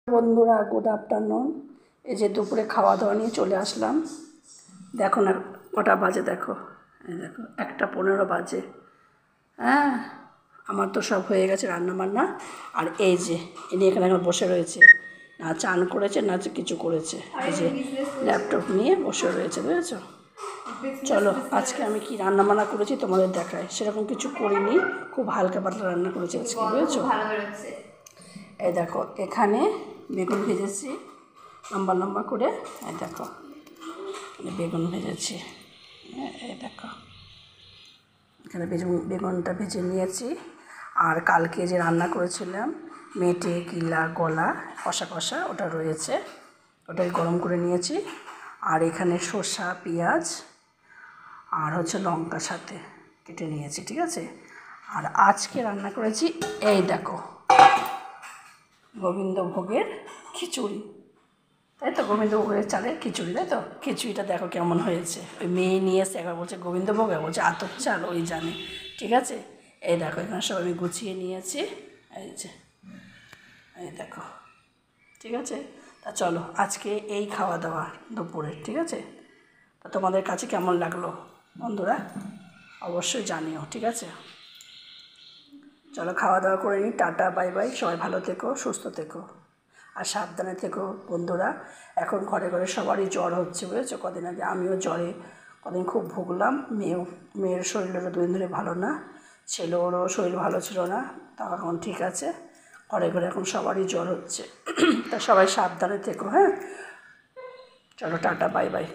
বন্ধুরা good afternoon. এই যে দুপুরে খাওয়া দাওয়া নিয়ে চলে আসলাম। দেখো না কটা বাজে, দেখো এই দেখো 1:15 বাজে। হ্যাঁ, আমার তো সব হয়ে গেছে রান্না বান্না। আর এই যে ইনি এখানে এখন বসে রয়েছে, না চান করেছে না কিছু করেছে, এই যে ল্যাপটপ নিয়ে বসে রয়েছে, বুঝেছো? চলো আজকে আমি কি রান্না বান্না করেছি তোমাদের দেখাই। সেরকম কিছু করিনি, খুব হালকা পাতলা রান্না করেছি আজকে, বুঝেছো? এই দেখো এখানে বেগুন ভেজেছি লম্বা লম্বা করে, এই দেখো বেগুন ভেজেছি, এই দেখো এখানে বেগুনটা ভেজে নিয়েছি। আর কালকে যে রান্না করেছিলাম মেটে কিলা গলা কষা কষা, ওটা রয়েছে, ওটাই গরম করে নিয়েছি। আর এখানে শসা পেঁয়াজ আর হচ্ছে লঙ্কা সাথে কেটে নিয়েছি, ঠিক আছে? আর আজকে রান্না করেছি এই দেখো গোবিন্দভোগের খিচুড়ি, তাই তো? গোবিন্দভোগের চালের খিচুড়ি, তাই তো? খিচুড়িটা দেখো কেমন হয়েছে। ওই মেয়ে নিয়ে এসে একবার বলছে গোবিন্দভোগ, একবার বলছে আতপ চাল, ওই জানে, ঠিক আছে? এই দেখো এখানে সব আমি গুছিয়ে নিয়েছি, এই যে এই দেখো, ঠিক আছে? তা চলো আজকে এই খাওয়া দাওয়া দুপুরে, ঠিক আছে? তা তোমাদের কাছে কেমন লাগলো বন্ধুরা অবশ্যই জানিও, ঠিক আছে? চলো খাওয়া দাওয়া করে নিই। Tata, bye bye. সবাই ভালো থেকো, সুস্থ থেকো আর সাবধানে থেকো বন্ধুরা। এখন ঘরে ঘরে সবারই জ্বর হচ্ছে, বুঝেছো? কদিন আগে আমিও জ্বরে কদিন খুব ভুগলাম। মেয়ের শরীরটা 2 দিন ধরে ভালো না, ছেলেরও শরীর ভালো ছিল না, তা এখন ঠিক আছে। ঘরে ঘরে এখন সবারই জ্বর হচ্ছে। তা সবাই সাবধানে থেকো, হ্যাঁ? চলো টাটা, বাই বাই।